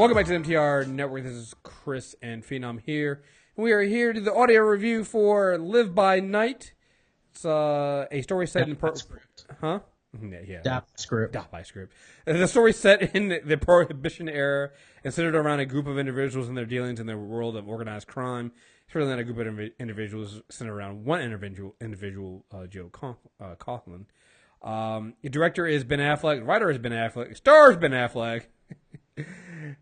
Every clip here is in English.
Welcome back to the MTR Network. This is Kriss and Phenom here. We are here to do the audio review for Live by Night. It's a story set in... script. Huh? Yeah. Dot by script. The story set in the Prohibition era and centered around a group of individuals and their dealings in the world of organized crime. It's really not a group of individuals centered around one individual, Joe Coughlin. The director is Ben Affleck. The writer is Ben Affleck. Stars Ben Affleck.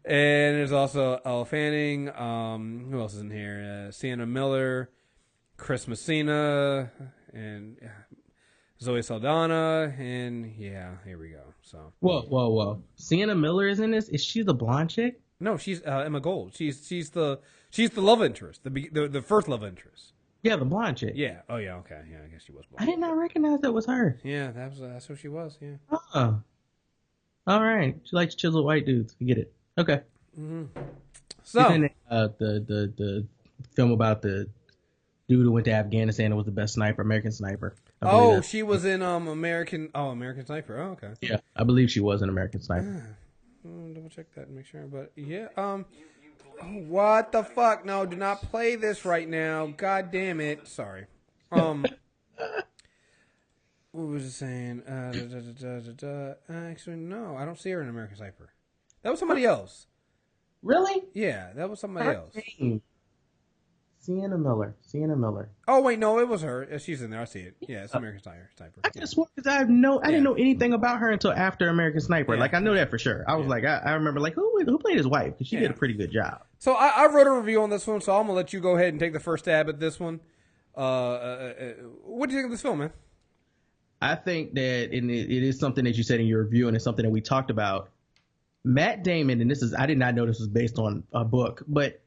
And there's also Elle Fanning. Who else is in here? Sienna Miller, Chris Messina, and Zoe Saldana. And yeah, here we go. So Whoa. Sienna Miller is in this? Is she the blonde chick? No, she's Emma Gold. She's the love interest, the first love interest. Yeah, the blonde chick. Yeah. Oh yeah. Okay. Yeah, I guess she was blonde. I did not recognize that was her. Yeah, that's who she was. Yeah. Oh. All right. She likes chiseled white dudes. I get it. Okay. Mm-hmm. So the film about the dude who went to Afghanistan and was the best sniper, American Sniper. She was in American Sniper. Oh, okay. Yeah, I believe she was an American Sniper. Double check that and make sure. But yeah, what the fuck? No, do not play this right now. God damn it. Sorry. What was it saying? Actually, no, I don't see her in American Sniper. That was somebody else. Really? Yeah, that was somebody else. Sienna Miller. Oh wait, no, it was her. She's in there. I see it. Yeah, it's American Sniper. I just swore because I didn't know anything about her until after American Sniper. Yeah. Like I know that for sure. I was like, I remember like who played his wife because she did a pretty good job. So I wrote a review on this one, so I'm gonna let you go ahead and take the first stab at this one. What do you think of this film, man? I think that it is something that you said in your review, and it's something that we talked about. Matt Damon, and I did not know this was based on a book, but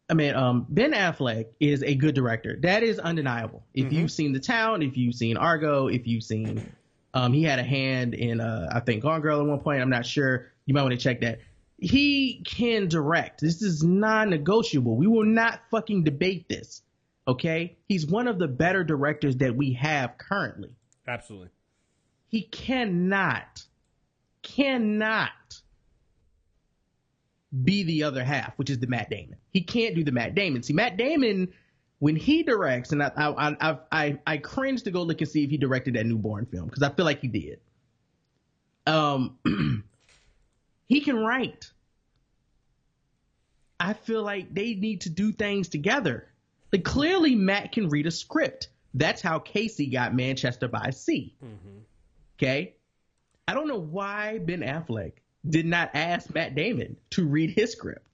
I mean, Ben Affleck is a good director. That is undeniable. If you've seen The Town, if you've seen Argo, if you've seen, he had a hand in, I think, Gone Girl at one point. I'm not sure. You might want to check that. He can direct. This is non-negotiable. We will not fucking debate this. Okay? He's one of the better directors that we have currently. Absolutely. He cannot be the other half, which is the Matt Damon. He can't do the Matt Damon. See, Matt Damon, when he directs, and I cringe to go look and see if he directed that Newborn film, because I feel like he did. He can write. I feel like they need to do things together. Like, clearly Matt can read a script. That's how Casey got Manchester by Sea. Okay? I don't know why Ben Affleck did not ask Matt Damon to read his script.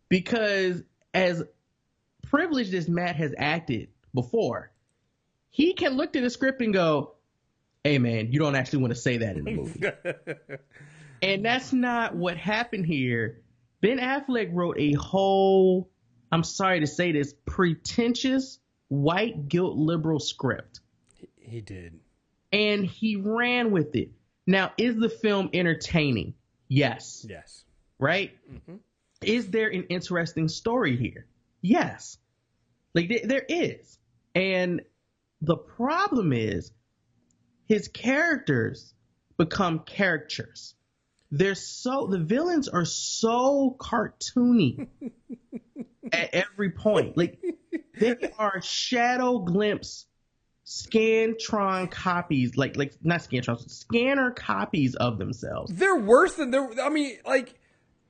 Because as privileged as Matt has acted before, he can look at the script and go, hey man, you don't actually want to say that in the movie. And that's not what happened here. Ben Affleck wrote a whole, I'm sorry to say this, pretentious white guilt liberal script. He did. And he ran with it. Now, is the film entertaining? Yes. Yes. Right? Is there an interesting story here? Yes. Like, there is. And the problem is his characters become caricatures. The villains are so cartoony at every point. Like, they are shadow glimpse Scantron copies, like not Scantron, scanner copies of themselves. They're worse than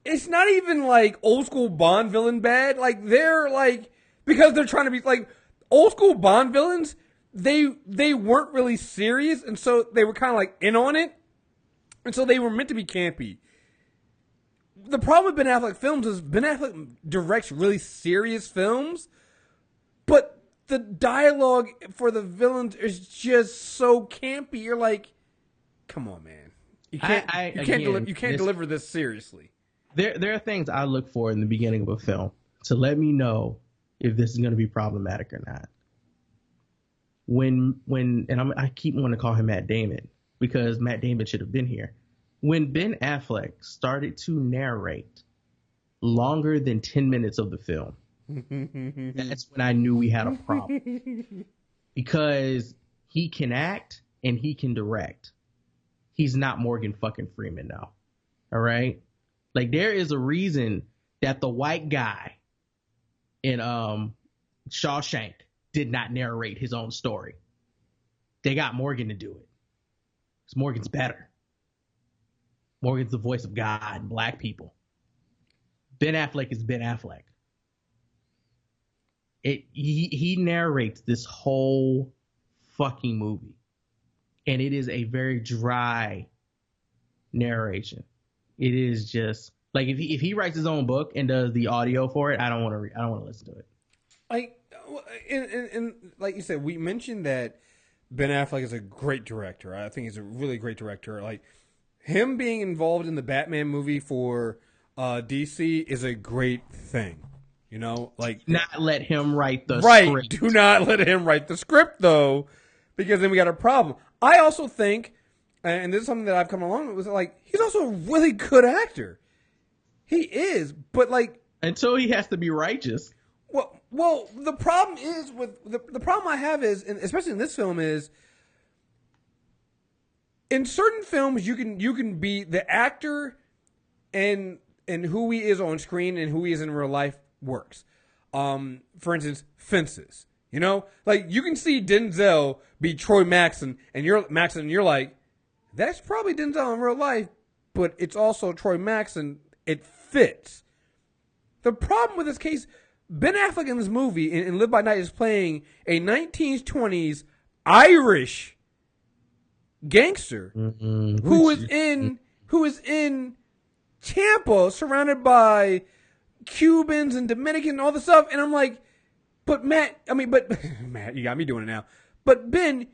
it's not even like old school Bond villain bad. Like, they're like, because they're trying to be like old school Bond villains, they weren't really serious, and so they were kind of like in on it, and so they were meant to be campy. The problem with Ben Affleck films is Ben Affleck directs really serious films, but the dialogue for the villains is just so campy. You're like, come on, man. You can't deliver this seriously. There are things I look for in the beginning of a film to let me know if this is going to be problematic or not. I keep wanting to call him Matt Damon because Matt Damon should have been here. When Ben Affleck started to narrate longer than 10 minutes of the film, that's when I knew we had a problem. Because he can act and he can direct. He's not Morgan fucking Freeman now. All right? Like, there is a reason that the white guy in Shawshank did not narrate his own story. They got Morgan to do it. Because Morgan's better. Morgan's the voice of God and black people. Ben Affleck is Ben Affleck. He narrates this whole fucking movie. And it is a very dry narration. It is just like if he writes his own book and does the audio for it, I don't want to listen to it. Like, and like you said, we mentioned that Ben Affleck is a great director. I think he's a really great director. Like, him being involved in the Batman movie for DC is a great thing. You know, like, do not let him write the script. Do not let him write the script, though, because then we got a problem. I also think, and this is something that I've come along with, like, he's also a really good actor. He is, but like, until he has to be righteous. Well, the problem is with the problem I have is, and especially in this film, is in certain films you can be the actor and who he is on screen and who he is in real life works. For instance, Fences. You know, like, you can see Denzel be Troy Maxon, and you're like, that's probably Denzel in real life, but it's also Troy Maxon. It fits. The problem with this case, Ben Affleck in this movie in Live by Night is playing a 1920s Irish gangster who is in Tampa, surrounded by Cubans and Dominicans and all this stuff, and I'm like, but Matt, you got me doing it now. But Ben,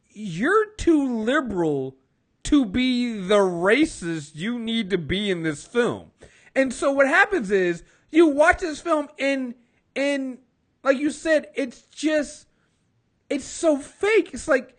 you're too liberal to be the racist you need to be in this film. And so what happens is, you watch this film and like you said, it's so fake. It's like,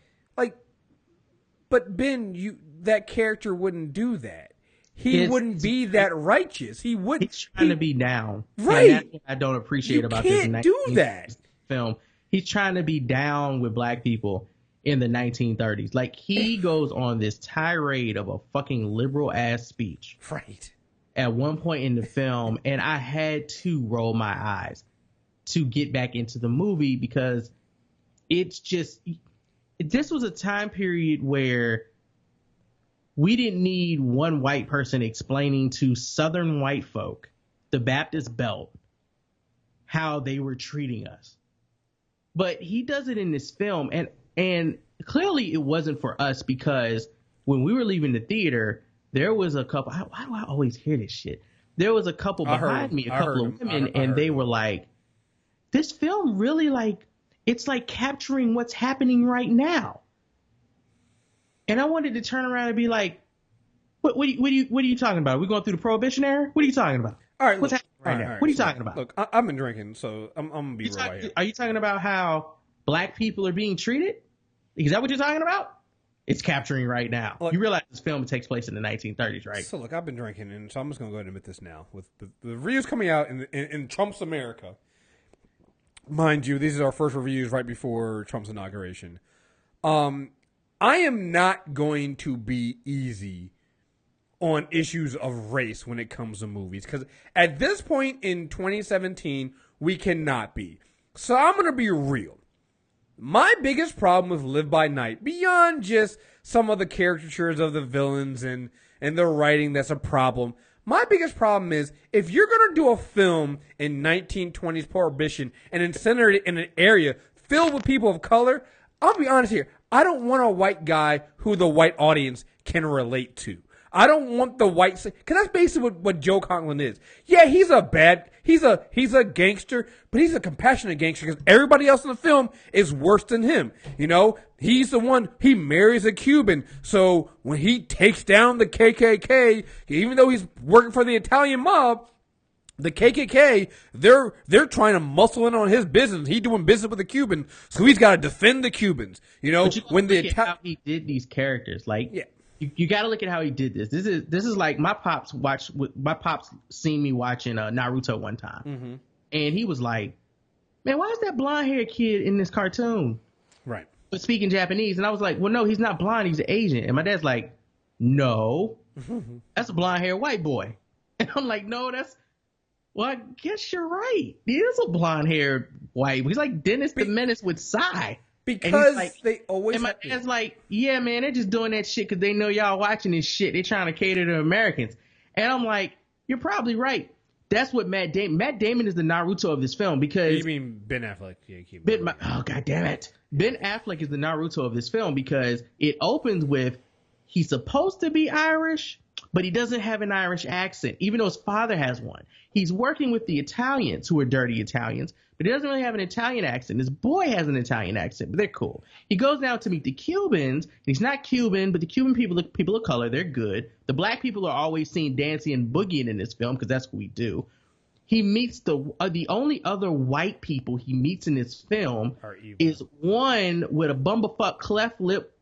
but Ben, that character wouldn't do that. He wouldn't be that righteous. He wouldn't. He's trying to be down. Right. That's what I don't appreciate about this. You can't do that. Film. He's trying to be down with black people in the 1930s. Like, he goes on this tirade of a fucking liberal ass speech. Right. At one point in the film, and I had to roll my eyes to get back into the movie, because it's just, this was a time period where we didn't need one white person explaining to Southern white folk, the Baptist Belt, how they were treating us. But he does it in this film, and clearly it wasn't for us, because when we were leaving the theater, there was a couple. Why do I always hear this shit? There was a couple behind me, a couple of women, and they were like, this film really, like, it's like capturing what's happening right now. And I wanted to turn around and be like, what are you talking about? Are we going through the Prohibition era? What are you talking about? All right, what's happening right now? What are you talking about? Look, I've been drinking, so I'm gonna be real right here. Are you talking about how black people are being treated? Is that what you're talking about? It's capturing right now. Look, you realize this film takes place in the 1930s, right? So look, I've been drinking, and so I'm just gonna go ahead and admit this now. With the reviews coming out in Trump's America, mind you, these are our first reviews right before Trump's inauguration. I am not going to be easy on issues of race when it comes to movies, because at this point in 2017, we cannot be. So I'm gonna be real. My biggest problem with Live by Night, beyond just some of the caricatures of the villains and the writing that's a problem, my biggest problem is, if you're going to do a film in 1920s Prohibition and then center it in an area filled with people of color, I'll be honest here, I don't want a white guy who the white audience can relate to. I don't want the white, because that's basically what Joe Conklin is. Yeah, he's a gangster, but he's a compassionate gangster, because everybody else in the film is worse than him. You know, he's the one, he marries a Cuban, so when he takes down the KKK, even though he's working for the Italian mob, the KKK, they're trying to muscle in on his business. He's doing business with the Cuban, so he's got to defend the Cubans. You know, when how he did these characters, like, yeah. You got to look at how he did this. This is like my pops seen me watching Naruto one time, and he was like, "Man, why is that blonde haired kid in this cartoon?" Right. But speaking Japanese, and I was like, "Well, no, he's not blonde. He's Asian." And my dad's like, "No, that's a blonde haired white boy." And I'm like, no, well, I guess you're right. He is a blonde-haired white. He's like Dennis the Menace with Psy. Because like, they always. And my dad's like, yeah, man, they're just doing that shit because they know y'all watching this shit. They're trying to cater to Americans. And I'm like, you're probably right. That's what Matt Damon is the Naruto of this film because. You mean Ben Affleck? Yeah, oh, God damn it. Ben Affleck is the Naruto of this film because it opens with he's supposed to be Irish, but he doesn't have an Irish accent, even though his father has one. He's working with the Italians who are dirty Italians, but he doesn't really have an Italian accent. His boy has an Italian accent, but they're cool. He goes down to meet the Cubans, and he's not Cuban, but the Cuban people are people of color. They're good. The black people are always seen dancing and boogieing in this film because that's what we do. He meets the only other white people he meets in this film is one with a bumblefuck cleft lip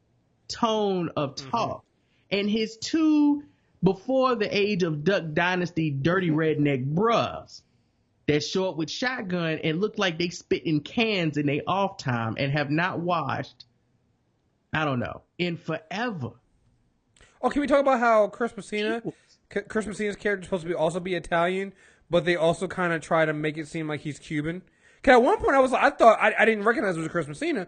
tone of talk, and his two before the age of Duck Dynasty dirty redneck bruhs that show up with shotgun and look like they spit in cans in their off time and have not washed, I don't know, in forever. Oh, can we talk about how Chris Messina's character is supposed to also be Italian, but they also kind of try to make it seem like he's Cuban? Because at one point I didn't recognize it was Chris Messina,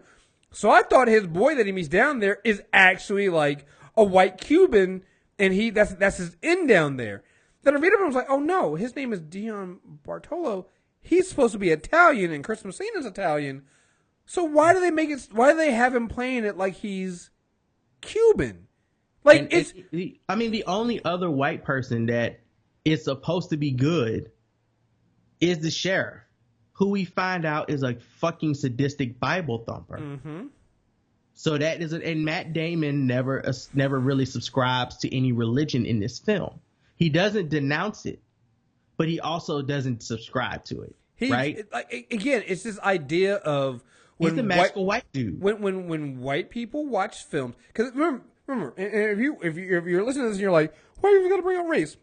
so I thought his boy that he meets down there is actually like a white Cuban, and that's his in down there. Then I read it and I was like, oh no, his name is Dion Bartolo. He's supposed to be Italian, and Chris Messina's Italian. So why do they have him playing it like he's Cuban? Like the only other white person that is supposed to be good is the sheriff, who we find out is a fucking sadistic Bible thumper. Mm-hmm. So that is and Matt Damon never really subscribes to any religion in this film. He doesn't denounce it, but he also doesn't subscribe to it. Right? Again, it's this idea of when he's the magical white dude. When white people watch films, because remember, if you're listening to this and you're like, why are you going to bring up race?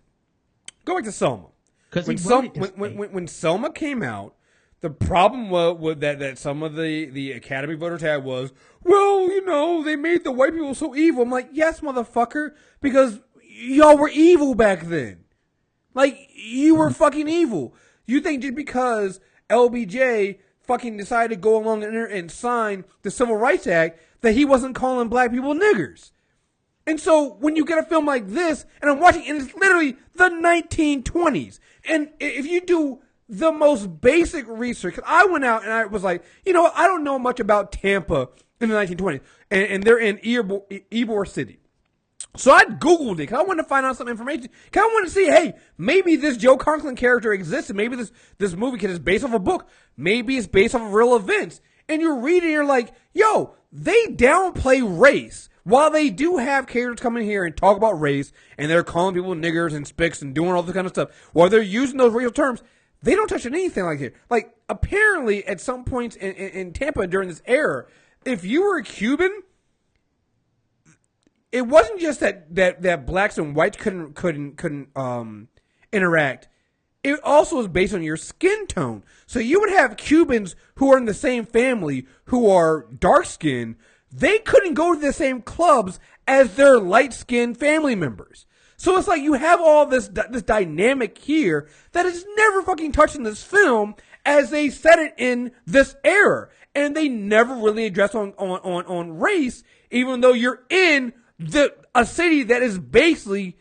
Go back to Selma. Because when Selma came out, the problem was that some of the Academy voters had was, well, they made the white people so evil. I'm like, yes, motherfucker, because y'all were evil back then. Like, you were fucking evil. You think just because LBJ fucking decided to go along and sign the Civil Rights Act that he wasn't calling black people niggers. And so when you get a film like this, and I'm watching, and it's literally the 1920s, and if you do the most basic research, 'cause I went out and I was like, I don't know much about Tampa in the 1920s, and they're in Ybor City. So I Googled it because I wanted to find out some information. Because I wanted to see, hey, maybe this Joe Conklin character existed. Maybe this movie is based off a book. Maybe it's based off of real events. And you're reading, you're like, yo, they downplay race. While they do have characters come in here and talk about race, and they're calling people niggers and spics and doing all this kind of stuff, while they're using those racial terms, they don't touch on anything like it. Like, apparently, at some points in Tampa during this era, if you were a Cuban, it wasn't just that blacks and whites couldn't interact. It also was based on your skin tone. So you would have Cubans who are in the same family who are dark skinned. They couldn't go to the same clubs as their light skinned family members. So it's like you have all this dynamic here that is never fucking touched in this film as they set it in this era, and they never really address on race, even though you're in a city that is basically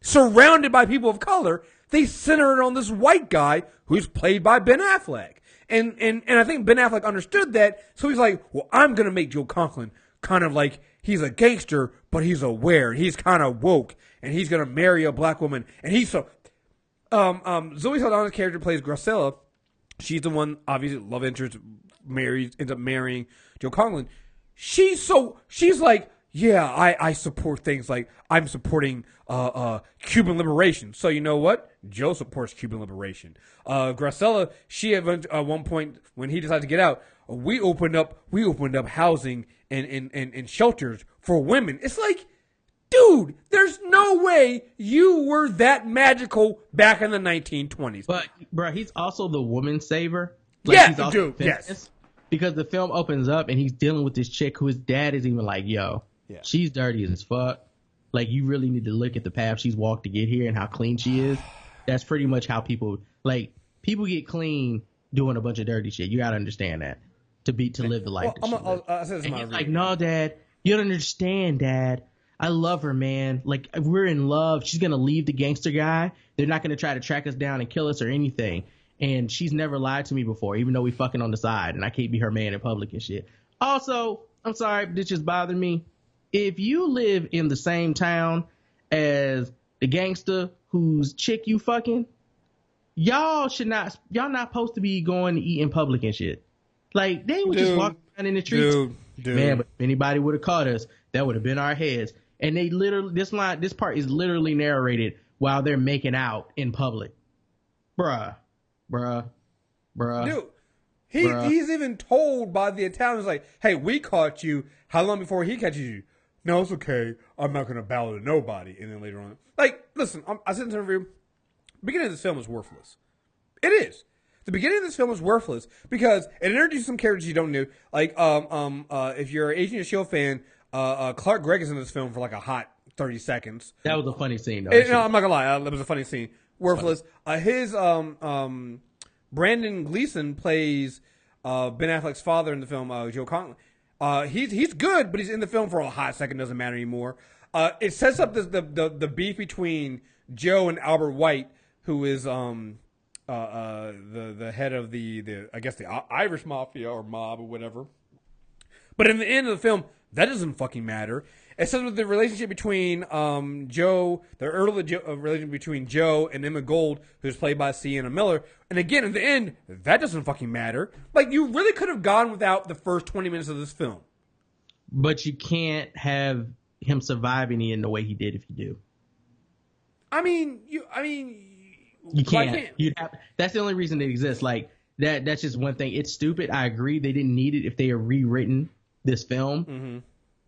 surrounded by people of color. They center it on this white guy who's played by Ben Affleck. And I think Ben Affleck understood that, so he's like, well, I'm going to make Joe Conklin kind of like he's a gangster, but he's aware, and he's kind of woke, and he's going to marry a black woman. And he's so... Zoe Saldana's character plays Gracella. She's the one, obviously, love interest, ends up marrying Joe Conklin. She's like, yeah, I support things like I'm supporting Cuban liberation. So you know what? Joe supports Cuban liberation. Gracella, she at one point when he decided to get out, we opened up housing and shelters for women. It's like, dude, there's no way you were that magical back in the 1920s. But bro, he's also the woman saver. Like, yeah, dude. Yes. Because the film opens up and he's dealing with this chick who his dad is even like, yo. Yeah. She's dirty as fuck. Like, you really need to look at the path she's walked to get here and how clean she is. That's pretty much how people get clean doing a bunch of dirty shit. You gotta understand that to live the life. I said this in my review. Like, no, Dad, you don't understand, Dad. I love her, man. Like, if we're in love. She's gonna leave the gangster guy. They're not gonna try to track us down and kill us or anything. And she's never lied to me before, even though we fucking on the side, and I can't be her man in public and shit. Also, I'm sorry, this just bothered me. If you live in the same town as the gangster whose chick you fucking, y'all not supposed to be going to eat in public and shit. Like, they would just walk around in the streets. Dude. Man, but if anybody would have caught us, that would have been our heads. And they literally, this part is literally narrated while they're making out in public. Bruh. Dude, he's even told by the Italians, like, hey, we caught you. How long before he catches you? No, it's okay. I'm not going to bow to nobody. And then later on, like, listen, I said in this interview, the beginning of this film is worthless. It is. The beginning of this film is worthless because it introduces some characters you don't know. Like, if you're an Agent of S.H.I.E.L.D. fan, Clark Gregg is in this film for like a hot 30 seconds. That was a funny scene, though. No, I'm not gonna lie. That was a funny scene. Worthless. His Brandon Gleeson plays Ben Affleck's father in the film, Joe Conley. He's good, but he's in the film for a hot second. Doesn't matter anymore. It sets up the beef between Joe and Albert White, who is the head of the I guess the Irish mafia or mob or whatever. But in the end of the film, that doesn't fucking matter. It says with the relationship between Joe, the early relationship between Joe and Emma Gold, who's played by Sienna Miller. And again, in the end, that doesn't fucking matter. Like, you really could have gone without the first 20 minutes of this film. But you can't have him surviving in the way he did if you do. You can't. That's the only reason it exists. Like, that's just one thing. It's stupid. I agree. They didn't need it if they had rewritten this film. Mm-hmm.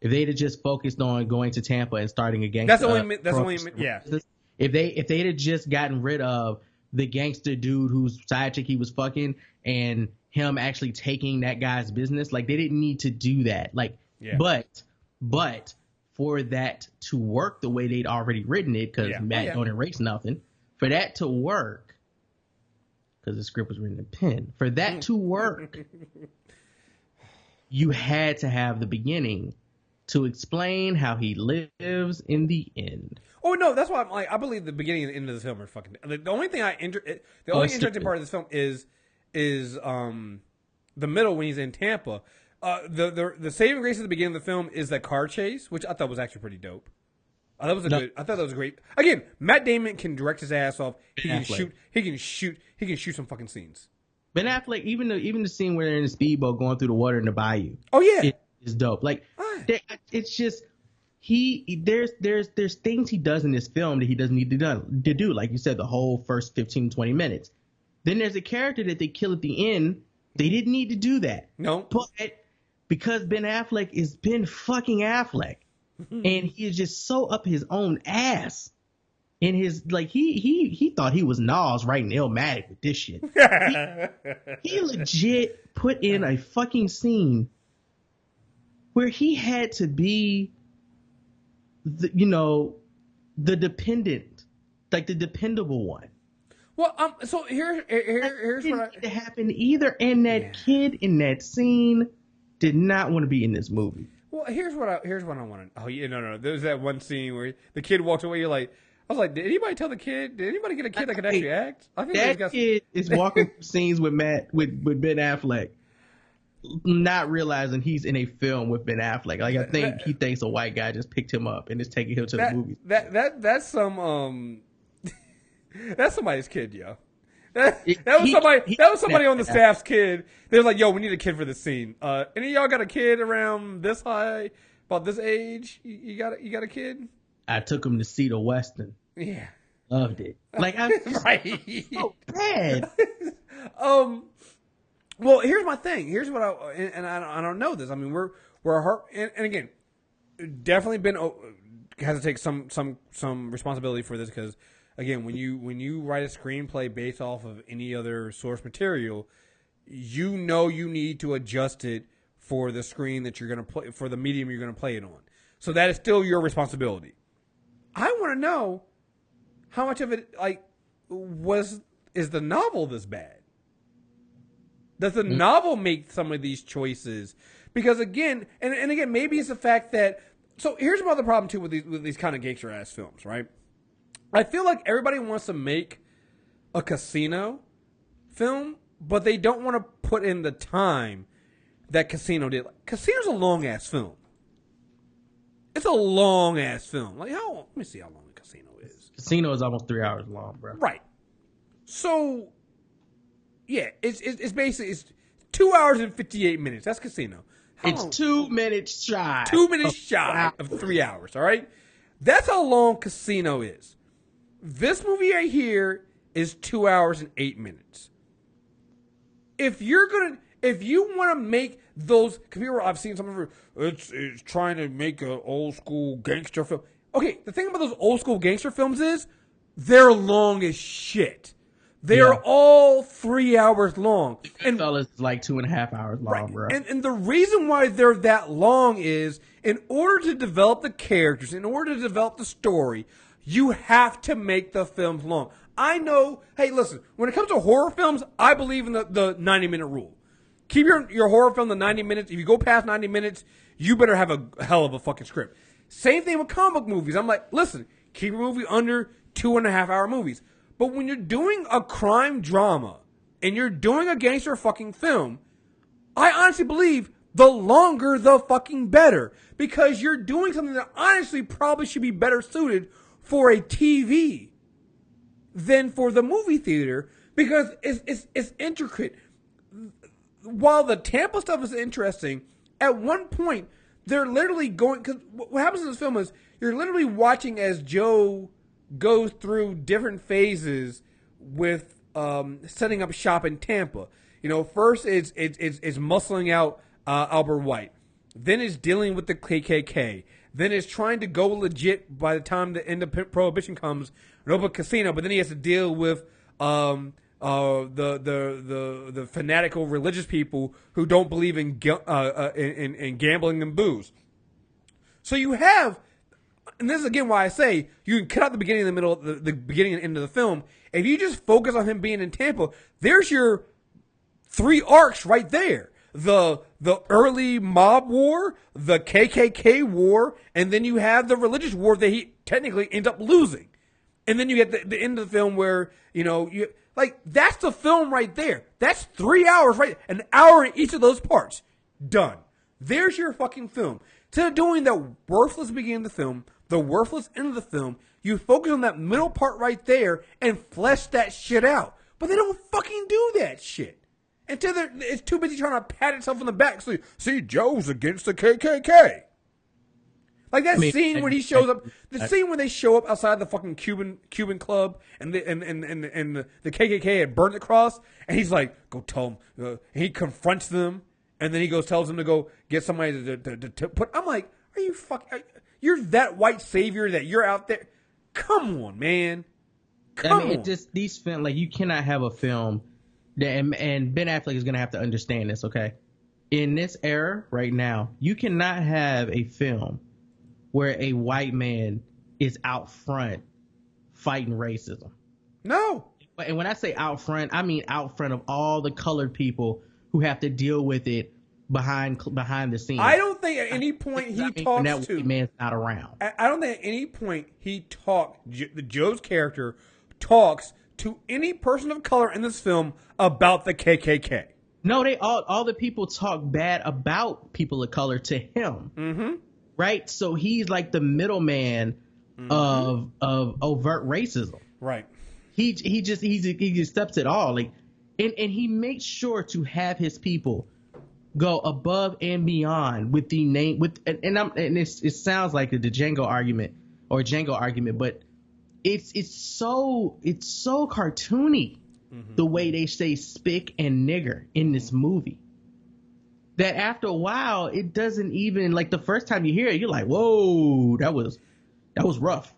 If they'd have just focused on going to Tampa and starting a gangster, yeah. If they'd have just gotten rid of the gangster dude whose side chick he was fucking and him actually taking that guy's business, like, they didn't need to do that. Like, yeah. But for that to work the way they'd already written it, because Matt don't erase nothing, for that to work, because the script was written in pen, for that to work, you had to have the beginning to explain how he lives in the end. Oh no, that's why I'm like, I believe the beginning and the end of the film are fucking. The only thing interesting part of this film is the middle when he's in Tampa. The saving grace at the beginning of the film is that car chase, which I thought was actually pretty dope. I thought that was great. Again, Matt Damon can direct his ass off. He can shoot some fucking scenes. Ben Affleck, even the scene where they're in the speedboat going through the water in the bayou. Oh yeah. Is dope. Like, it's just there's things he does in this film that he doesn't need to do. Like you said, the whole first 15, 20 minutes. Then there's a character that they kill at the end. They didn't need to do that. No. But because Ben Affleck is Ben fucking Affleck, and he is just so up his own ass. In his, like, he thought he was Nas writing Illmatic with this shit. He legit put in a fucking scene where he had to be, the dependent, like the dependable one. Well, so here's what didn't need to happen either, and that kid in that scene did not want to be in this movie. Well, here's what I want to. Oh yeah, no. There's that one scene where the kid walks away. You're like, I was like, did anybody tell the kid? Did anybody get a kid that could actually act? I think that kid is walking through scenes with Ben Affleck, not realizing he's in a film with Ben Affleck. Like, I think he thinks a white guy just picked him up and is taking him to the movies. That's that's somebody's kid, yo. That was somebody on the staff's kid. They was like, yo, we need a kid for this scene. Any of y'all got a kid around this high, about this age? You got a kid? I took him to see the Western. Yeah. Loved it. Like, I right. So bad. Well, here's my thing. Here's what I don't know this. I mean, we're and again, definitely has to take some responsibility for this, because again, when you write a screenplay based off of any other source material, you need to adjust it for the screen that you're going to play, for the medium you're going to play it on. So that is still your responsibility. I want to know how much of it, like, is the novel this bad? Does the novel make some of these choices? Because again, and again, maybe it's the fact that. So here's another problem too with these kind of gangster ass films, right? I feel like everybody wants to make a Casino film, but they don't want to put in the time that Casino did. Like, Casino's a long ass film. It's a long ass film. Like how? Let me see how long Casino is. Casino is almost 3 hours long, bro. Right. So, yeah, it's basically 2 hours and 58 minutes. That's Casino. It's 2 minutes shy. 2 minutes shy of 3 hours. All right, that's how long Casino is. This movie right here is 2 hours and 8 minutes. If you want to make those, I've seen some of it. It's trying to make an old school gangster film. Okay, the thing about those old school gangster films is they're long as shit. They are all 3 hours long. And Goodfellas is like 2.5 hours long, right. bro. And the reason why they're that long is in order to develop the characters, in order to develop the story, you have to make the films long. I know, hey, listen, when it comes to horror films, I believe in the 90-minute rule. Keep your horror film to 90 minutes. If you go past 90 minutes, you better have a hell of a fucking script. Same thing with comic book movies. I'm like, listen, keep your movie under 2.5 hour movies. But when you're doing a crime drama and you're doing a gangster fucking film, I honestly believe the longer the fucking better. Because you're doing something that honestly probably should be better suited for a TV than for the movie theater. Because it's intricate. While the Tampa stuff is interesting, at one point, they're literally going... Because what happens in this film is you're literally watching as Joe goes through different phases with setting up shop in Tampa. You know, first it's muscling out Albert White. Then it's dealing with the KKK. Then it's trying to go legit by the time the end of Prohibition comes and open a casino. But then he has to deal with the fanatical religious people who don't believe in gambling and booze. So you have... And this is again why I say you can cut out the beginning and the middle, the beginning and end of the film. If you just focus on him being in Tampa, there's your 3 arcs right there. The early mob war, the KKK war, and then you have the religious war that he technically ends up losing. And then you get the end of the film where, you know, that's the film right there. That's 3 hours, right? An hour in each of those parts. Done. There's your fucking film. Instead of doing the worthless beginning of the film, the worthless end of the film, you focus on that middle part right there and flesh that shit out. But they don't fucking do that shit. Until it's too busy trying to pat itself on the back. So, see, Joe's against the KKK. Like that scene when he shows up, the scene when they show up outside the fucking Cuban club and the KKK had burned the cross, and he's like, go tell him. And he confronts them, and then he tells them to go get somebody to put. I'm like, are you fucking? You're that white savior that you're out there. Come on, man. Come on. It just these films, like, you cannot have a film that, and Ben Affleck is gonna have to understand this, okay? In this era right now, you cannot have a film where a white man is out front fighting racism. No. And when I say out front, I mean out front of all the colored people who have to deal with it behind the scenes. I don't think at any point he talks that to... white man's not around. I don't think at any point Joe's character talks to any person of color in this film about the KKK. No, they all the people talk bad about people of color to him. Mm-hmm. Right? So he's like the middleman of overt racism. Right. He just accepts it all. Like, and he makes sure to have his people go above and beyond with the name it sounds like the Django argument, but it's so cartoony, the way they say spick and nigger in this movie, that after a while it doesn't even, like, the first time you hear it, you're like, whoa, that was rough.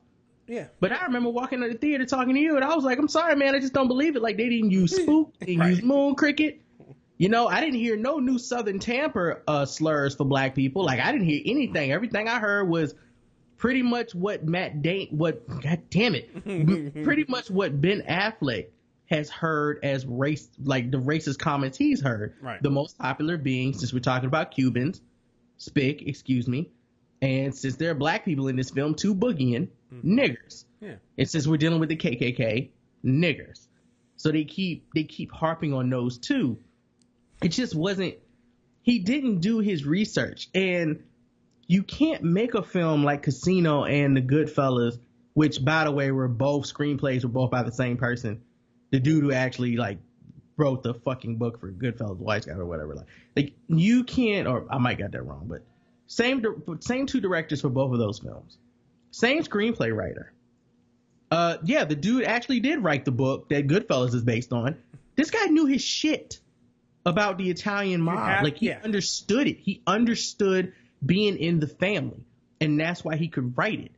Yeah. But I remember walking to the theater talking to you, and I was like, I'm sorry, man, I just don't believe it. Like, they didn't use spook, they didn't use moon cricket. You know, I didn't hear no new Southern Tampa slurs for black people. Like, I didn't hear anything. Everything I heard was pretty much what God damn it, pretty much what Ben Affleck has heard as race, like the racist comments he's heard. Right. The most popular being, since we're talking about Cubans, Spick, excuse me, and since there are black people in this film, two boogieing, niggers. Yeah. And since we're dealing with the KKK, niggers. So they keep harping on those two. It just wasn't, he didn't do his research. And you can't make a film like Casino and The Goodfellas, which, by the way, were both screenplays, were both by the same person. The dude who actually, like, wrote the fucking book for Goodfellas, White Guy or whatever. Like you can't, or I might got that wrong, but same two directors for both of those films. Same screenplay writer. Yeah, the dude actually did write the book that Goodfellas is based on. This guy knew his shit about the Italian mob. He understood it. He understood being in the family, and that's why he could write it.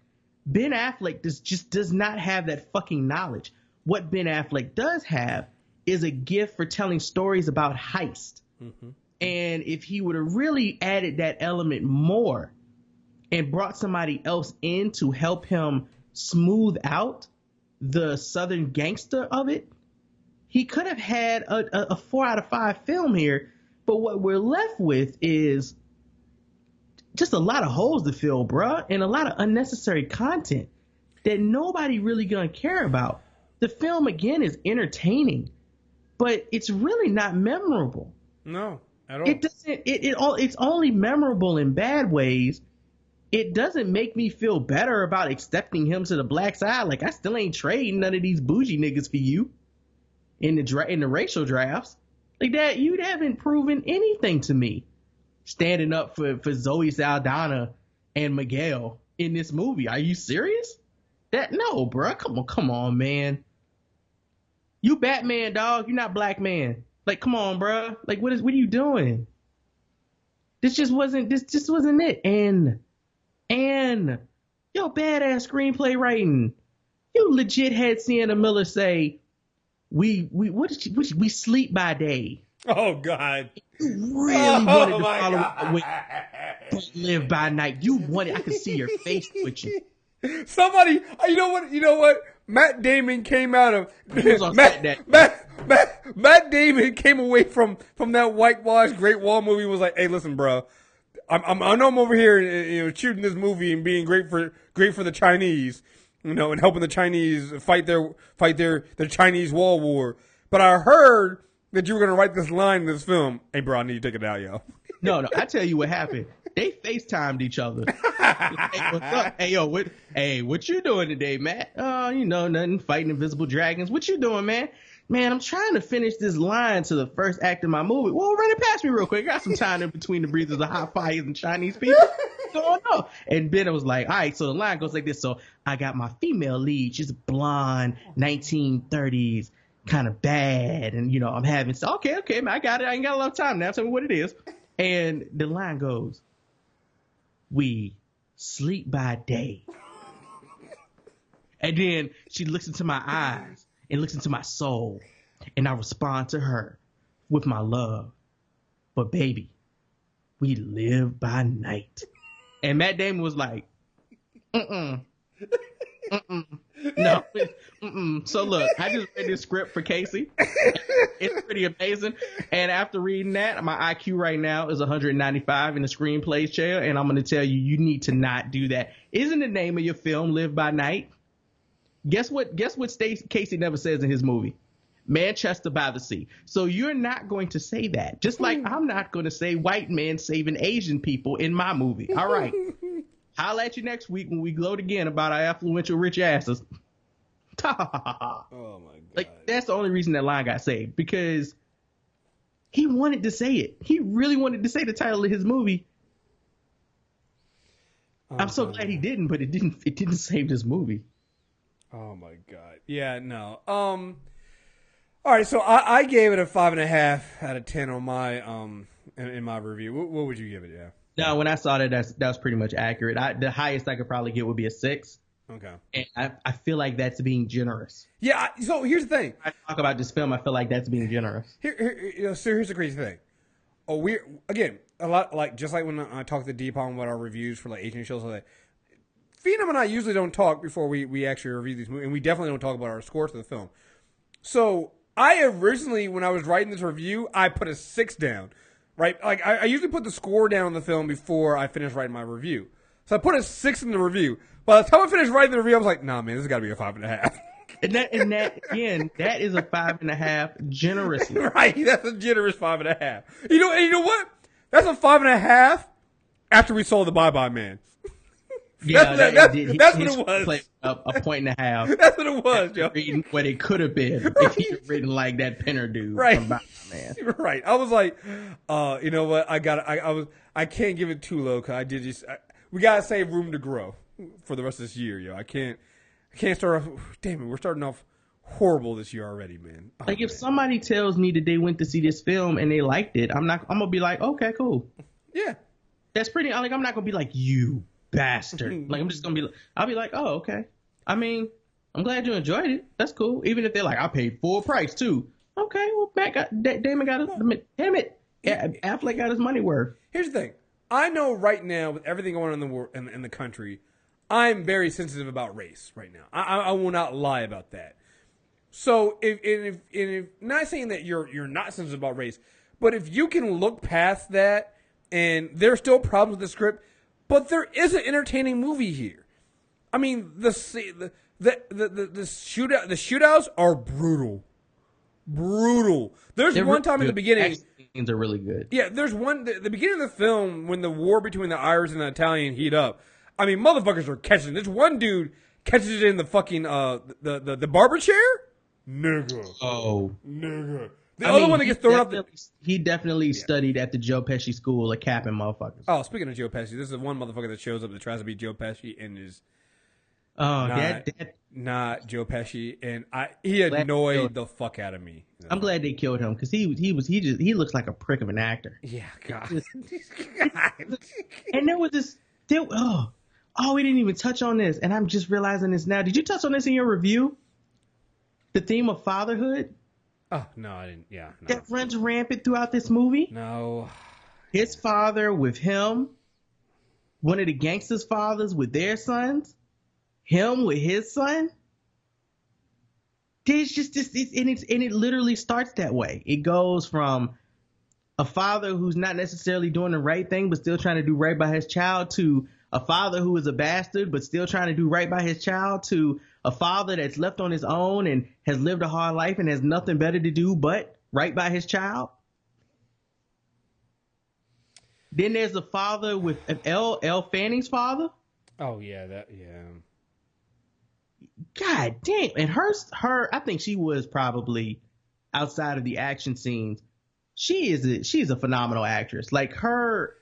Ben Affleck just does not have that fucking knowledge. What Ben Affleck does have is a gift for telling stories about heist. Mm-hmm. And if he would have really added that element more and brought somebody else in to help him smooth out the Southern gangster of it, he could have had a 4 out of 5 film here. But what we're left with is just a lot of holes to fill, bruh, and a lot of unnecessary content that nobody really gonna care about. The film, again, is entertaining, but it's really not memorable. No, at all. It doesn't. It's only memorable in bad ways. It doesn't make me feel better about accepting him to the black side. Like, I still ain't trading none of these bougie niggas for you in the racial drafts. Like that, you haven't proven anything to me. Standing up for Zoe Saldana and Miguel in this movie. Are you serious? No, bro. Come on, man. You Batman, dog. You're not Black Man. Like, come on, bro. Like, what are you doing? This just wasn't it. And yo, badass screenplay writing. You legit had Sienna Miller say, we sleep by day. Oh God. You really wanted to follow up with live by night. You wanted, I could see your face twitching. Somebody, you know what? Matt Damon came out of Matt Damon came away from that whitewashed Great Wall movie and was like, hey, listen, bro, I know I'm over here, shooting this movie and being great for the Chinese, and helping the Chinese fight their Chinese wall war. But I heard that you were gonna write this line in this film. Hey, bro, I need you to take it out, yo. No, I tell you what happened. They FaceTimed each other. Hey, what's up? Hey, yo, what you doing today, Matt? Nothing, fighting invisible dragons. What you doing, man? Man, I'm trying to finish this line to the first act of my movie. Well, run it past me real quick. I got some time in between the breathers of hot fires and Chinese people. What's going on? And Ben was like, all right, so the line goes like this. So I got my female lead. She's blonde, 1930s, kind of bad. And, I'm having, okay, man, I got it. I ain't got a lot of time now. Tell me what it is. And the line goes, we sleep by day. And then she looks into my eyes and looks into my soul, and I respond to her with my love. But baby, we live by night. And Matt Damon was like, no. So look, I just read this script for Casey. It's pretty amazing. And after reading that, my IQ right now is 195 in the screenplay chair. And I'm going to tell you, you need to not do that. Isn't the name of your film Live by Night? Guess what Casey never says in his movie? Manchester by the Sea. So you're not going to say that. Just like I'm not going to say white men saving Asian people in my movie. All right. Holla at you next week when we gloat again about our affluential rich asses. Oh my God. Like, that's the only reason that line got saved, because he wanted to say it. He really wanted to say the title of his movie. I'm so glad he didn't, but it didn't save this movie. Oh my God. Yeah, no. All right, so I gave it a 5.5 out of 10 on my in my review. What would you give it? Yeah. No, when I saw that was pretty much accurate. The highest I could probably get would be a 6. Okay. And I feel like that's being generous. Yeah. So here's the thing. I talk about this film. I feel like that's being generous. So here's the crazy thing. We're again a lot like just like when I talk to Deep on what our reviews for like Asian shows like that. Phenom and I usually don't talk before we actually review these movies, and we definitely don't talk about our scores to the film. So I originally, when I was writing this review, I put a 6 down, right? Like I usually put the score down on the film before I finish writing my review. So I put a 6 in the review. By the time I finished writing the review, I was like, nah, man, this has got to be a 5.5. And that again, that is a 5.5 generously. Right, that's a generous 5.5. You know what? That's a 5.5 after we sold the Bye Bye Man. Yeah, that's what it was. A 1.5. That's what it was, Joe. What it could have been if he'd written like that Penner dude from Batman. Right. I was like, you know what? I can't give it too low because we gotta save room to grow for the rest of this year, yo. I can't start off. Damn it, we're starting off horrible this year already, man. Like if somebody tells me that they went to see this film and they liked it, I'm gonna be like, okay, cool. Yeah, that's pretty. Like I'm not gonna be like, you bastard. Like I'm just gonna be. I'll be like, oh, okay. I mean, I'm glad you enjoyed it. That's cool. Even if they're like, I paid full price too. Okay, well, Damon got his. Damn it, Affleck got his money worth. Here's the thing. I know right now with everything going on in the world in the country, I'm very sensitive about race right now. I will not lie about that. So if not saying that you're not sensitive about race, but if you can look past that and there's still problems with the script, but there is an entertaining movie here. I mean, the shootouts are brutal. There's one time at the beginning. Scenes are really good. Yeah, there's one the beginning of the film when the war between the Irish and the Italian heat up. I mean, motherfuckers are catching it. There's one dude catches it in the fucking the barber chair. Nigga. Oh. Nigga. The other one that gets thrown up. He definitely studied at the Joe Pesci school of capping motherfuckers. Oh, speaking of Joe Pesci, this is one motherfucker that shows up that tries to be Joe Pesci and is not Joe Pesci, and he annoyed the fuck out of me. I'm glad they killed him because he looks like a prick of an actor. Yeah, God. And there was this. We didn't even touch on this, and I'm just realizing this now. Did you touch on this in your review? The theme of fatherhood? Oh, no, I didn't. Yeah. No. That runs rampant throughout this movie? No. His father with him, one of the gangsters' fathers with their sons, him with his son. There's just this, and it literally starts that way. It goes from a father who's not necessarily doing the right thing, but still trying to do right by his child, to a father who is a bastard, but still trying to do right by his child, to a father that's left on his own and has lived a hard life and has nothing better to do but right by his child. Then there's the father with Elle Fanning's father. Oh, yeah, yeah. God damn. And her, I think she was probably, outside of the action scenes, she's a phenomenal actress. Like her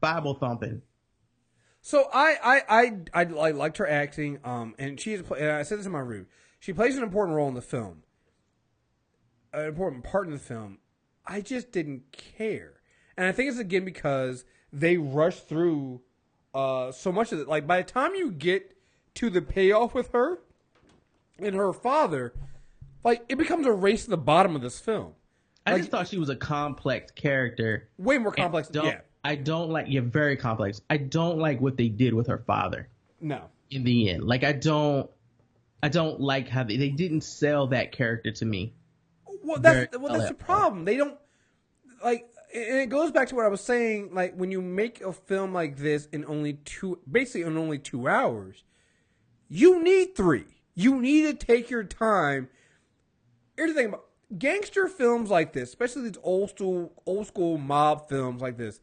Bible thumping. So I liked her acting, and and I said this in my review. She plays an important role in the film, an important part in the film. I just didn't care, and I think it's again because they rushed through so much of it. Like by the time you get to the payoff with her and her father, like it becomes a race to the bottom of this film. I just thought she was a complex character, way more complex. I don't like. You're very complex. I don't like what they did with her father. No. In the end, like I don't like how they didn't sell that character to me. Well, that's the problem. They don't like, and it goes back to what I was saying. Like when you make a film like this in only 2 hours, you need 3. You need to take your time. Here's the thing about gangster films like this, especially these old school mob films like this.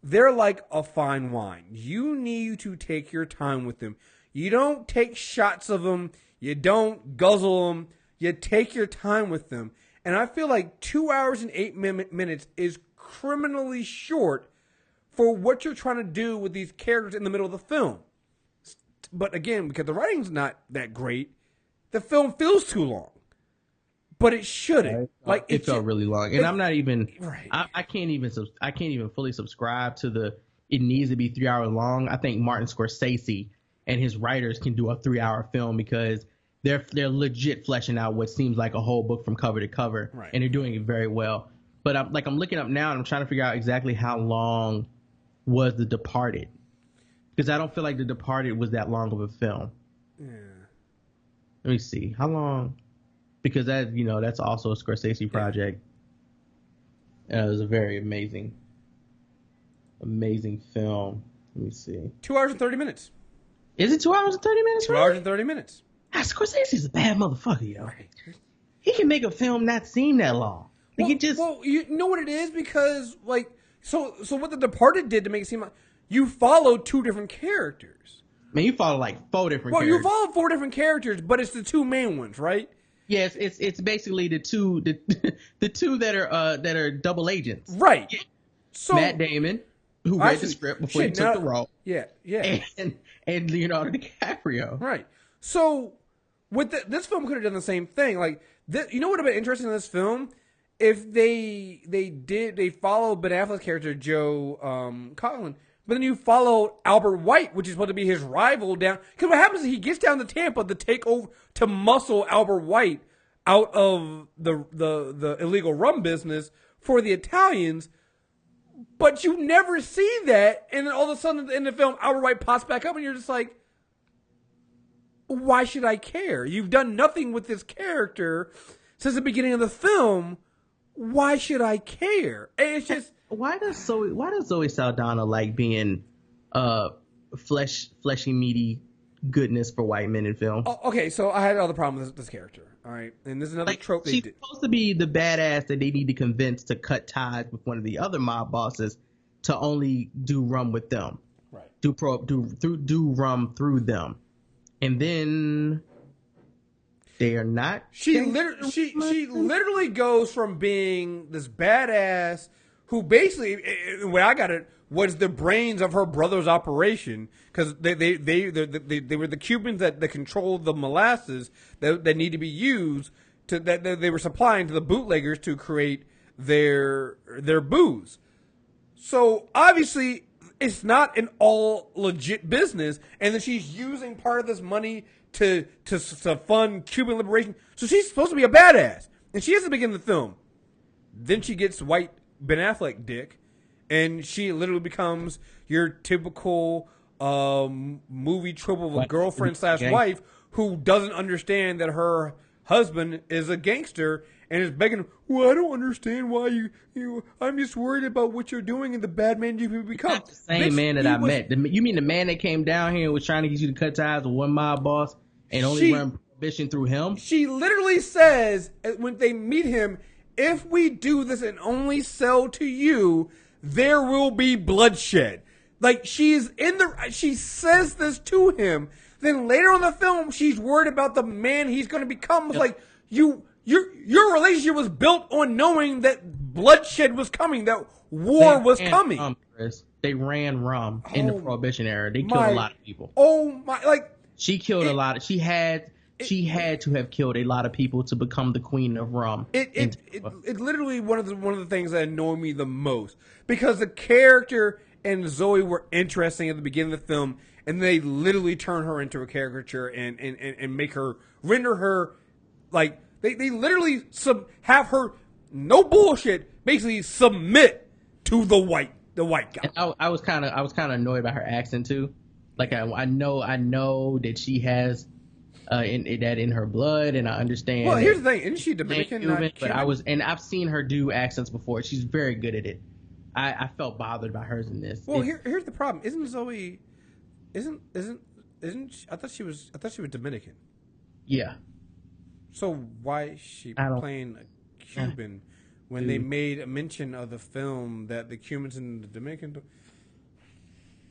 They're like a fine wine. You need to take your time with them. You don't take shots of them. You don't guzzle them. You take your time with them. And I feel like 2 hours and 8 minutes is criminally short for what you're trying to do with these characters in the middle of the film. But again, because the writing's not that great, the film feels too long. But it shouldn't. Like it felt really long, and I'm not even. Right. I can't even fully subscribe to the. It needs to be 3 hours long. I think Martin Scorsese and his writers can do a 3-hour film because they're legit fleshing out what seems like a whole book from cover to cover, right. And they're doing it very well. But I'm looking up now and I'm trying to figure out exactly how long was The Departed. Because I don't feel like The Departed was that long of a film. Yeah. Let me see. How long? Because that's also a Scorsese project. Yeah. It was a very amazing film. Let me see. 2 hours and 30 minutes. Is it 2 hours and 30 minutes? 2 hours and 30 minutes. Scorsese's a bad motherfucker, yo. Right. He can make a film not seem that long. Well, you know what it is? Because, like, so what The Departed did to make it seem like you followed two different characters. Man, you follow like four different characters. Well, you follow four different characters, but it's the two main ones, right? Yes, it's basically the two that are double agents. Right. Yeah. So Matt Damon, who read the script before he took the role. Yeah. And Leonardo DiCaprio. Right. So with this film could have done the same thing. Like, you know what would have been interesting in this film? If they followed Ben Affleck's character, Joe Coughlin, but then you follow Albert White, which is supposed to be his rival down. Because what happens is he gets down to Tampa to take over, to muscle Albert White out of the illegal rum business for the Italians. But you never see that, and then all of a sudden in the film, Albert White pops back up, and you're just like, why should I care? You've done nothing with this character since the beginning of the film. Why should I care? And it's just why does Zoe Saldana like being fleshy, meaty goodness for white men in film? Oh, okay, so I had all the problems with this character. All right, and this is another trope she's supposed to be the badass that they need to convince to cut ties with one of the other mob bosses to only do rum with them, right? Do rum through them, and then they are not. She literally goes from being this badass who basically, the way I got it, was the brains of her brother's operation, because they were the Cubans that controlled the molasses that need to be used that they were supplying to the bootleggers to create their booze. So obviously it's not an all legit business, and then she's using part of this money to fund Cuban liberation. So she's supposed to be a badass, and she is at the beginning of the film. Then she gets white Ben Affleck dick, and she literally becomes your typical movie trope of a girlfriend / wife who doesn't understand that her husband is a gangster and is begging him, well, I don't understand why you I'm just worried about what you're doing and the bad man you become. Not the same man that I met. You mean the man that came down here and was trying to get you to cut ties with one mob boss and only run prohibition through him? She literally says when they meet him, if we do this and only sell to you, there will be bloodshed. Like, she says this to him. Then later on in the film, she's worried about the man he's going to become. It's like, your relationship was built on knowing that bloodshed was coming, that war was coming. They ran rum in the Prohibition era. They killed a lot of people. Oh my! Like, she killed a lot of. She had to have killed a lot of people to become the queen of rum. It literally one of the things that annoyed me the most, because the character and Zoe were interesting at the beginning of the film, and they literally turn her into a caricature and make her, render her like they literally have her, no bullshit, basically submit to the white guy. And I was kind of annoyed by her accent too. Like I know that she has in her blood, and I understand. Well, here's the thing: isn't she Dominican? Cuban, but I've seen her do accents before. She's very good at it. I felt bothered by hers in this. Well, here's the problem: isn't Zoe? Isn't she, I thought she was Dominican. Yeah. So why is she playing a Cuban when they made a mention of the film that the Cubans and the Dominican?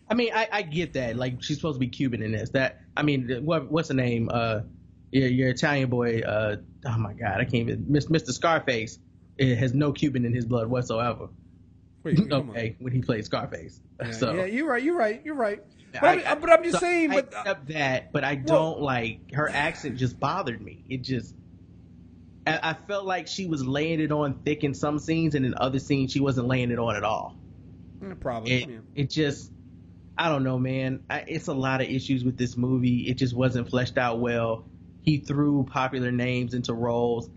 I mean, I get that. Like, she's supposed to be Cuban in this. What's the name? Your Italian boy. Oh my God, I can't even. Mr. Scarface. It has no Cuban in his blood whatsoever. Wait, okay, when he played Scarface. Yeah, so yeah, you're right. But I'm just saying. I accept that, but I don't like her accent. Just bothered me. It just. I felt like she was laying it on thick in some scenes, and in other scenes she wasn't laying it on at all. No problem. It just. I don't know, man. It's a lot of issues with this movie. It just wasn't fleshed out well. He threw popular names into roles.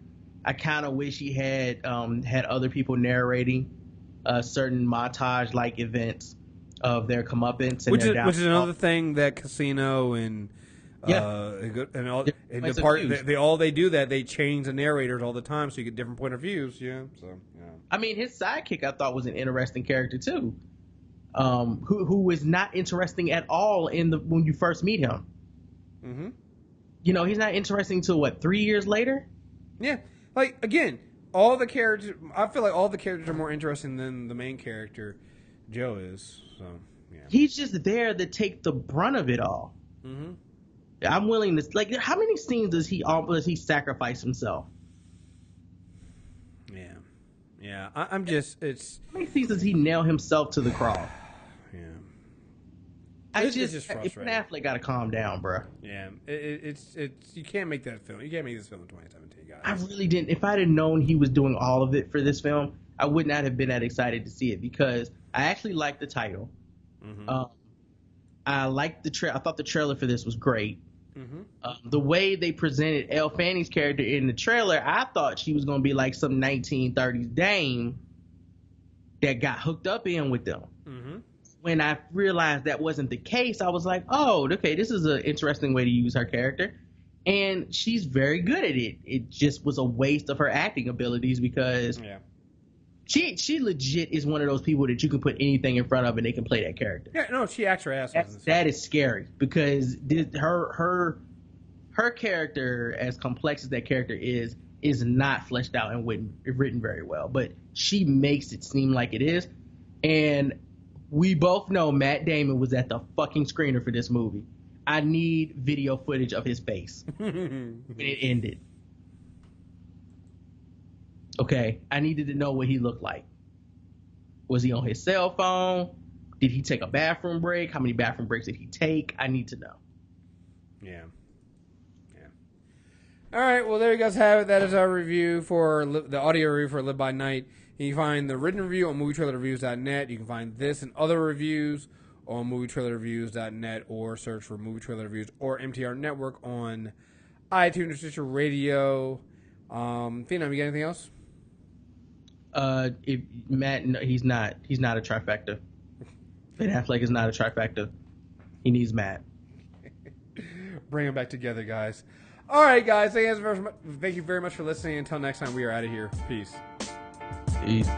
I kind of wish he had other people narrating certain montage-like events. of their comeuppance and which their is downfall. another thing that Casino and and all in the part they do that they change the narrators all the time so you get different point of views. Yeah, so yeah. I mean, his sidekick I thought was an interesting character too, who was not interesting at all when you first meet him. Mm-hmm. You know, he's not interesting until 3 years later. Yeah, like again, all the characters. I feel like all the characters are more interesting than the main character, Joe is. So yeah, he's just there to take the brunt of it all. Mm-hmm. I'm willing to how many scenes does he sacrifice himself? Yeah. I'm just it's. How many scenes does he nail himself to the cross? Yeah. It's just frustrating. Ben Affleck got to calm down, bro. Yeah, it's you can't make that film. You can't make this film in 2017, guys. I really didn't. If I'd have known he was doing all of it for this film, I would not have been that excited to see it because I actually liked the title. Mm-hmm. I liked the I thought the trailer for this was great. Mm-hmm. The way they presented Elle Fanning's character in the trailer, I thought she was going to be like some 1930s dame that got hooked up in with them. Mm-hmm. When I realized that wasn't the case, I was like, oh, okay, this is an interesting way to use her character. And she's very good at it. It just was a waste of her acting abilities because she legit is one of those people that you can put anything in front of and they can play that character. Yeah, no, she acts her ass off. That is scary because her character, as complex as that character is not fleshed out and written very well. But she makes it seem like it is. And we both know Matt Damon was at the fucking screener for this movie. I need video footage of his face when it ended. Okay, I needed to know what he looked like. Was he on his cell phone? Did he take a bathroom break? How many bathroom breaks did he take? I need to know. Yeah. All right, well, there you guys have it. That is our review for the audio review for Live by Night. You can find the written review on movietrailerreviews.net. You can find this and other reviews on movietrailerreviews.net or search for Movie Trailer Reviews or MTR Network on iTunes or Stitcher Radio. Phenom, you got anything else? If Matt, no, he's not a trifecta. Ben Affleck is not a trifecta. He needs Matt. Bring them back together, guys. All right, guys. Thank you very much for listening. Until next time, we are out of here. Peace. Peace.